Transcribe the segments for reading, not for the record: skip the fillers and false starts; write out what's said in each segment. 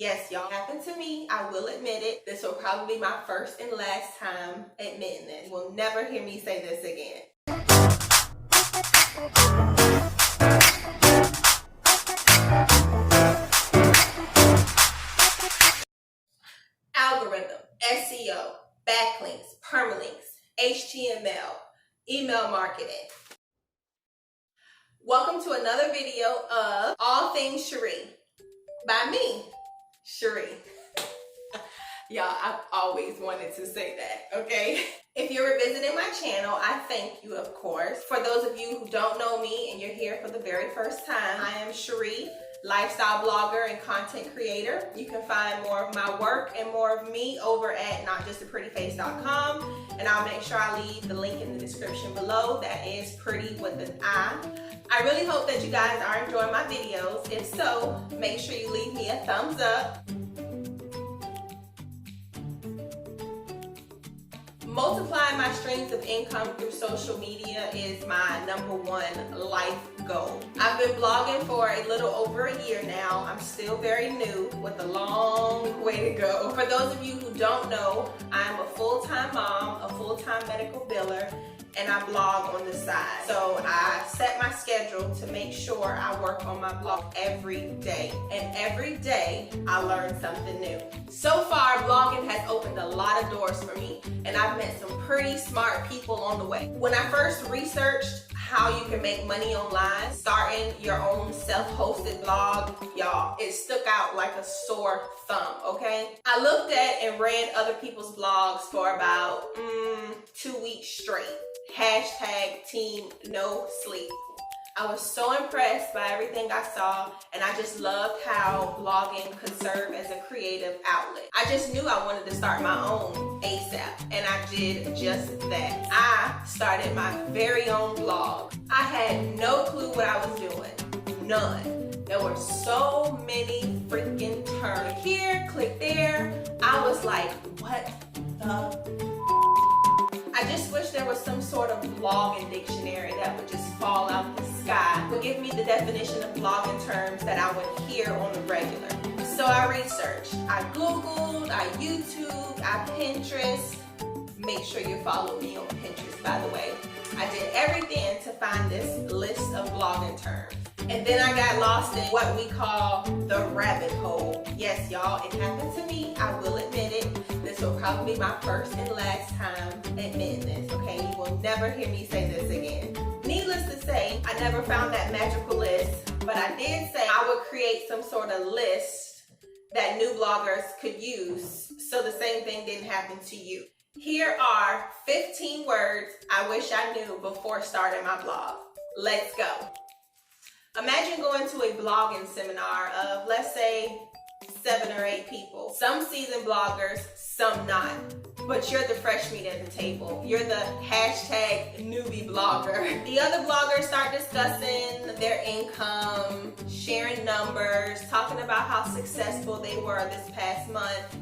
Yes, y'all, happened to me. I will admit it. This will probably be my first and last time admitting this. You will never hear me say this again. Algorithm, SEO, backlinks, permalinks, HTML, email marketing. Welcome to another video of All Things Cheric by me, Cheric. Y'all, I've always wanted to say that, okay? If you're revisiting my channel, I thank you, of course. For those of you who don't know me and you're here for the very first time, I am Cheric, lifestyle blogger and content creator. You can find more of my work and more of me over at notjustaprettyface.com, and I'll make sure I leave the link in the description below. That is pretty with an I. I really hope that you guys are enjoying my videos. If so, make sure you leave me a thumbs up. Multiplying my streams of income through social media is my #1 life goal. I've been blogging for a little over a year now. I'm still very new with a long way to go. For those of you who don't know, I'm a full-time mom, a full-time medical biller, and I blog on the side. So I set my schedule to make sure I work on my blog every day. And every day I learn something new. So far, blogging has opened a lot of doors for me, and I've met some pretty smart people on the way. When I first researched how you can make money online, starting your own self-hosted blog, y'all, it stuck out like a sore thumb, okay? I looked at and read other people's blogs for about 2 weeks straight. Hashtag team no sleep. I was so impressed by everything I saw, and I just loved how blogging could serve as a creative outlet. I just knew I wanted to start my own ASAP, and I did just that. I started my very own blog. I had no clue what I was doing. None. There were so many freaking terms. Click here, click there. I was like, what the? I just wish there was some sort of blogging dictionary that would just fall out the sky, would give me the definition of blogging terms that I would hear on the regular. So I researched, I Googled, I YouTubed, I Pinterest. Make sure you follow me on Pinterest, by the way. I did everything to find this list of blogging terms. And then I got lost in what we call the rabbit hole. Yes, y'all, it happened to me. I will admit it. This will probably be my first and last time admitting this, okay? You will never hear me say this again. Needless to say, I never found that magical list, but I did say I would create some sort of list that new bloggers could use so the same thing didn't happen to you. Here are 15 words I wish I knew before starting my blog. Let's go. Imagine going to a blogging seminar of, let's say, 7 or 8 people. Some seasoned bloggers, some not. But you're the fresh meat at the table. You're the hashtag newbie blogger. The other bloggers start discussing their income, sharing numbers, talking about how successful they were this past month.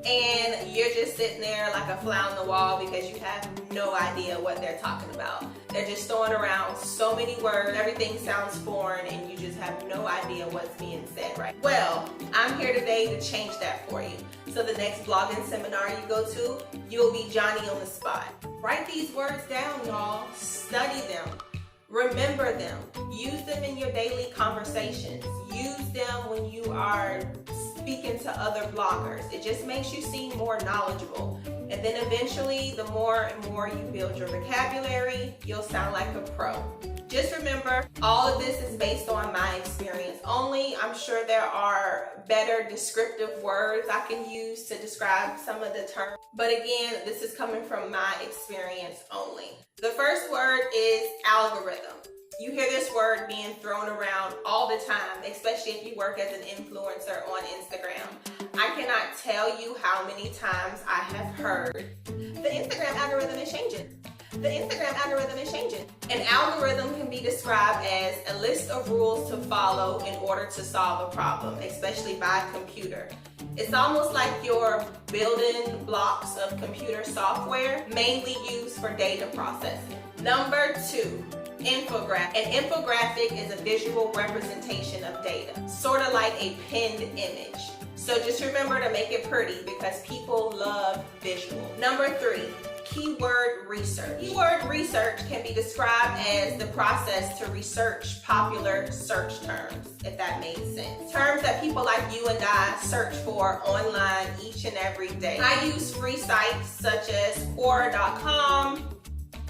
And you're just sitting there like a fly on the wall because you have no idea what they're talking about. They're just throwing around so many words, everything sounds foreign, and you just have no idea what's being said, right? Well, I'm here today to change that for you. So the next blogging seminar you go to, you'll be Johnny on the spot. Write these words down, y'all. Study them. Remember them. Use them in your daily conversations. Use them when you are speaking to other bloggers. It just makes you seem more knowledgeable. And then eventually, the more and more you build your vocabulary, you'll sound like a pro. Just remember, all of this is based on my experience only. I'm sure there are better descriptive words I can use to describe some of the terms. But again, this is coming from my experience only. The first word is algorithm. You hear this word being thrown around all the time, especially if you work as an influencer on Instagram. I cannot tell you how many times I have heard, the Instagram algorithm is changing. The Instagram algorithm is changing. An algorithm can be described as a list of rules to follow in order to solve a problem, especially by computer. It's almost like you're building blocks of computer software, mainly used for data processing. Number 2, infographic. An infographic is a visual representation of data, sort of like a pinned image. So just remember to make it pretty because people love visual. Number 3, keyword research. Keyword research can be described as the process to research popular search terms, if that makes sense. Terms that people like you and I search for online each and every day. I use free sites such as Quora.com,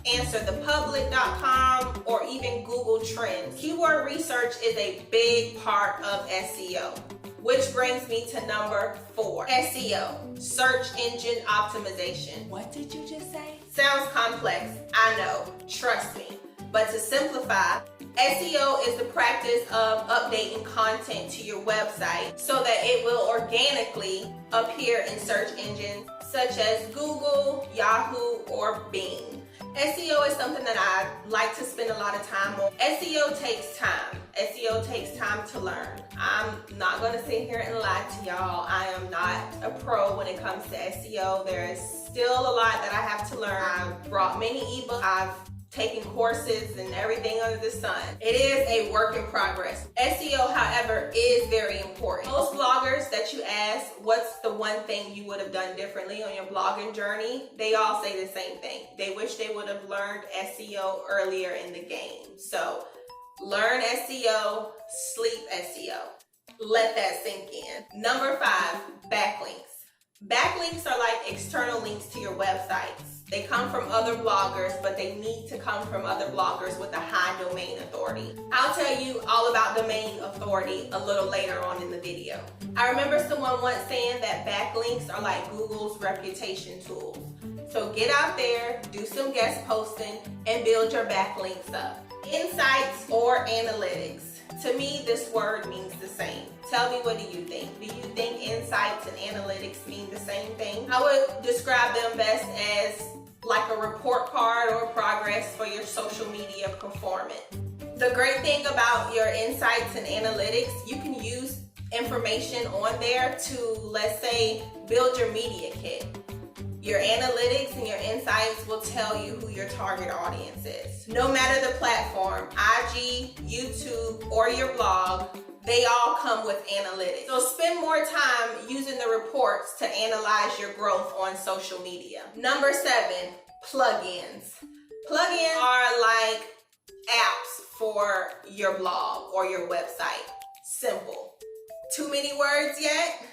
answerthepublic.com, or even Google Trends. Keyword research is a big part of SEO. Which brings me to number 4, SEO, search engine optimization. What did you just say? Sounds complex, I know, trust me. But to simplify, SEO is the practice of updating content to your website so that it will organically appear in search engines such as Google, Yahoo, or Bing. SEO is something that I like to spend a lot of time on. SEO takes time. SEO takes time to learn. I'm not going to sit here and lie to y'all. I am not a pro when it comes to SEO. There is still a lot that I have to learn. I've brought many ebooks. I've taken courses and everything under the sun. It is a work in progress. SEO, however, is very important. Most bloggers that you ask, what's the one thing you would have done differently on your blogging journey? They all say the same thing. They wish they would have learned SEO earlier in the game. So learn SEO, sleep SEO. Let that sink in. Number 5, backlinks. Backlinks are like external links to your websites. They come from other bloggers, but they need to come from other bloggers with a high domain authority. I'll tell you all about domain authority a little later on in the video. I remember someone once saying that backlinks are like Google's reputation tools. So get out there, do some guest posting, and build your backlinks up. Insights or analytics. To me, this word means the same. Tell me, what do you think? Do you think insights and analytics mean the same thing? I would describe them best as like a report card or progress for your social media performance. The great thing about your insights and analytics, you can use information on there to, let's say, build your media kit. Your analytics and your insights will tell you who your target audience is. No matter the platform, IG, YouTube, or your blog, they all come with analytics. So spend more time using the reports to analyze your growth on social media. Number 7, plugins. Plugins are like apps for your blog or your website. Simple. Too many words yet?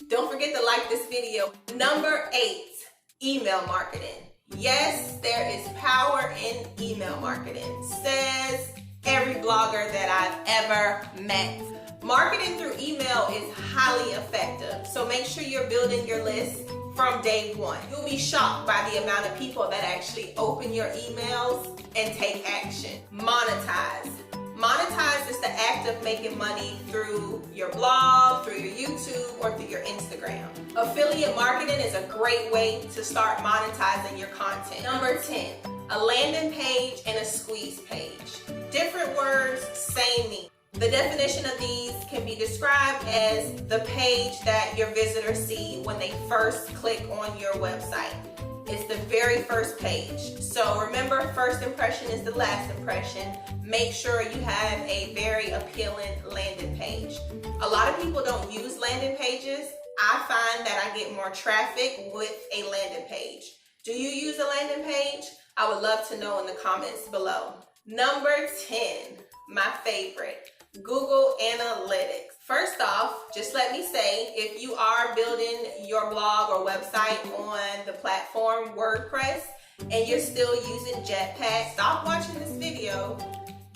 Don't forget to like this video. Number 8, email marketing. Yes, there is power in email marketing, says every blogger that I've ever met. Marketing through email is highly effective, so make sure you're building your list from day one. You'll be shocked by the amount of people that actually open your emails and take action. Monetize. Monetize is the act of making money through your blog, through your YouTube, or through your Instagram. Affiliate marketing is a great way to start monetizing your content. Number 10, a landing page and a squeeze page. Different words, same meaning. The definition of these can be described as the page that your visitors see when they first click on your website. It's the very first page. So remember, first impression is the last impression. Make sure you have a very appealing landing page. A lot of people don't use landing pages. I find that I get more traffic with a landing page. Do you use a landing page? I would love to know in the comments below. Number 10, my favorite, Google Analytics. First off, just let me say, if you are building your blog or website on the platform WordPress and you're still using Jetpack, stop watching this video,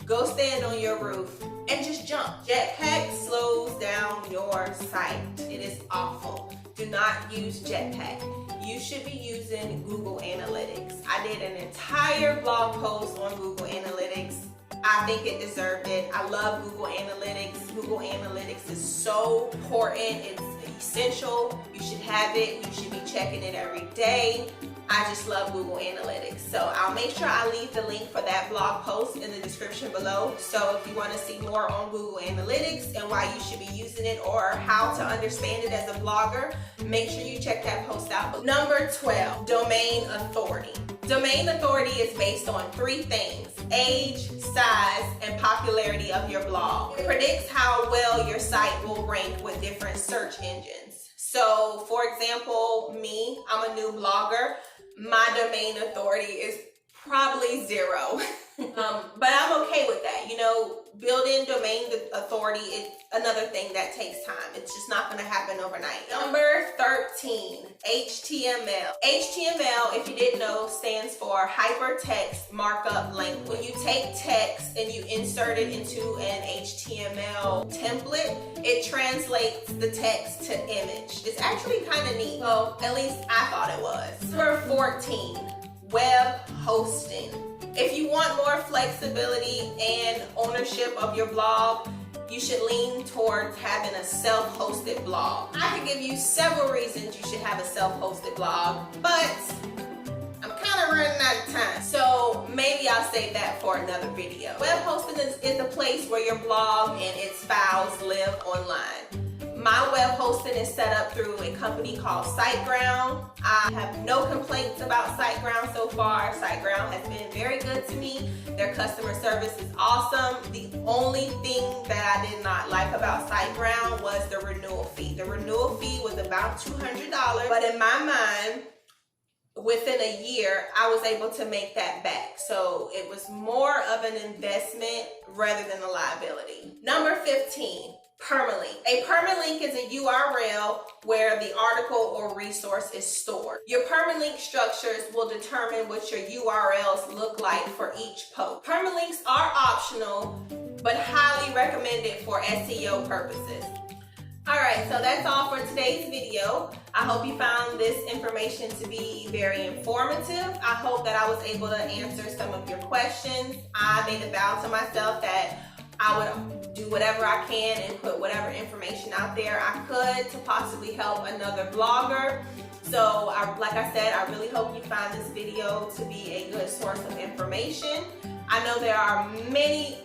go stand on your roof and just jump. Jetpack slows down your site. It is awful. Do not use Jetpack. You should be using Google Analytics. I did an entire blog post on Google Analytics. I think it deserved it. I love Google Analytics. Google Analytics is so important. It's essential. You should have it. You should be checking it every day. I just love Google Analytics. So I'll make sure I leave the link for that blog post in the description below. So if you want to see more on Google Analytics and why you should be using it or how to understand it as a blogger, make sure you check that post out. Number 12, domain authority. Domain authority is based on 3 things: age, size, and popularity of your blog. It predicts how well your site will rank with different search engines. So for example, me, I'm a new blogger. My domain authority is probably 0. But I'm okay with that. You know, building domain authority is another thing that takes time. It's just not going to happen overnight. Number 13, HTML. HTML, if you didn't know, stands for Hypertext Markup Language. When you take text and you insert it into an HTML template, it translates the text to image. It's actually kind of neat. Well, at least I thought it was. Number 14, web hosting. If you want more flexibility and ownership of your blog, you should lean towards having a self-hosted blog. I could give you several reasons you should have a self-hosted blog, but I'm kind of running out of time. So maybe I'll save that for another video. Web hosting is a place where your blog and its files live online. My web hosting is set up through a company called SiteGround. I have no complaints about SiteGround so far. SiteGround has been very good to me. Their customer service is awesome. The only thing that I did not like about SiteGround was the renewal fee. The renewal fee was about $200, but in my mind, within a year, I was able to make that back. So it was more of an investment rather than a liability. Number 15. Permalink. A permalink is a URL where the article or resource is stored. Your permalink structures will determine what your URLs look like for each post. Permalinks are optional, but highly recommended for SEO purposes. Alright, so that's all for today's video. I hope you found this information to be very informative. I hope that I was able to answer some of your questions. I made a vow to myself that I would do whatever I can and put whatever information out there I could to possibly help another blogger. So like I said, I really hope you find this video to be a good source of information. I know there are many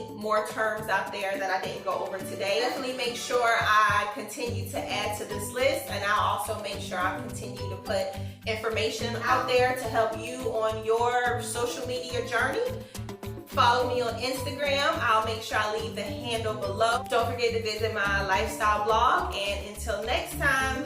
more terms out there that I didn't go over today. Definitely make sure I continue to add to this list, and I'll also make sure I continue to put information out there to help you on your social media journey. Follow me on Instagram. I'll make sure I leave the handle below. Don't forget to visit my lifestyle blog. And until next time,